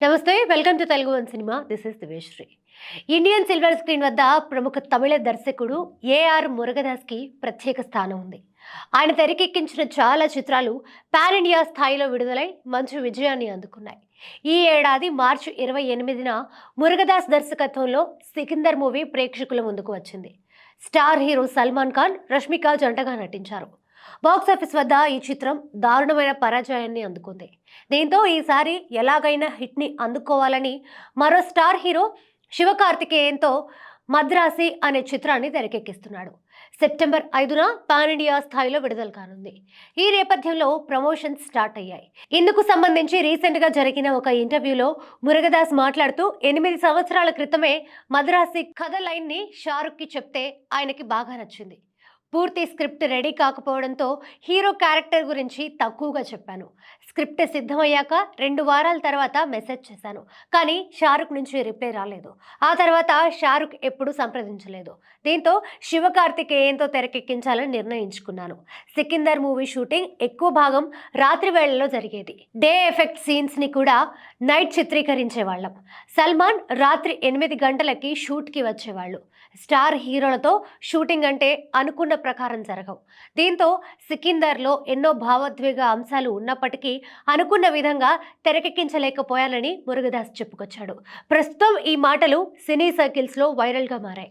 నమస్తే, welcome to Telugu one cinema. This is Diveshri. Indian silver screen వద్ద ప్రముఖ తమిళ దర్శకుడు ఏఆర్ మురుగదాస్కి ప్రత్యేక స్థానం ఉంది. ఆయన తెరకెక్కించిన చాలా చిత్రాలు పాన్ ఇండియా స్థాయిలో విడుదలై మంచి విజయాన్ని అందుకున్నాయి. ఈ ఏడాది మార్చి 28న మురుగదాస్ దర్శకత్వంలో సికిందర్ మూవీ ప్రేక్షకుల ముందుకు వచ్చింది. స్టార్ హీరో సల్మాన్ ఖాన్, రష్మిక జంటగా నటించారు. బాక్సాఫీస్ వద్ద ఈ చిత్రం దారుణమైన పరాజయాన్ని అందుకుంది. దీంతో ఈసారి ఎలాగైనా హిట్ని అందుకోవాలని మరో స్టార్ హీరో శివకార్తికేయన్తో మద్రాసి అనే చిత్రాన్ని తెరకెక్కిస్తున్నాడు. సెప్టెంబర్ 5న పాన్ ఇండియా స్థాయిలో విడుదల కానుంది. ఈ నేపథ్యంలో ప్రమోషన్స్ స్టార్ట్ అయ్యాయి. ఇందుకు సంబంధించి రీసెంట్ గా జరిగిన ఒక ఇంటర్వ్యూలో మురుగదాస్ మాట్లాడుతూ 8 సంవత్సరాల క్రితమే మద్రాసి కథ లైన్ ని షారుఖ్ కి చెప్తే ఆయనకి బాగా నచ్చింది. పూర్తి స్క్రిప్ట్ రెడీ కాకపోవడంతో హీరో క్యారెక్టర్ గురించి తక్కువగా చెప్పాను. స్క్రిప్ట్ సిద్ధమయ్యాక 2 వారాల తర్వాత మెసేజ్ చేశాను, కానీ షారుఖ్ నుంచి రిప్లై రాలేదు. ఆ తర్వాత షారుఖ్ ఎప్పుడూ సంప్రదించలేదు. దీంతో శివకార్తికేయన్తో తెరకెక్కించాలని నిర్ణయించుకున్నాను. సికిందర్ మూవీ షూటింగ్ ఎక్కువ భాగం రాత్రి వేళల్లో జరిగేది. డే ఎఫెక్ట్ సీన్స్ ని కూడా నైట్ చిత్రీకరించేవాళ్ళం. సల్మాన్ రాత్రి 8 గంటలకి షూట్కి వచ్చేవాళ్ళు. స్టార్ హీరోలతో షూటింగ్ అంటే అనుకున్న ప్రకారం జరగవు. దీంతో సికిందర్లో ఎన్నో భావోద్వేగ అంశాలు ఉన్నప్పటికీ అనుకున్న విధంగా తెరకెక్కించలేకపోయానని మురుగదాస్ చెప్పుకొచ్చాడు. ప్రస్తుతం ఈ మాటలు సినీ సర్కిల్స్లో వైరల్గా మారాయి.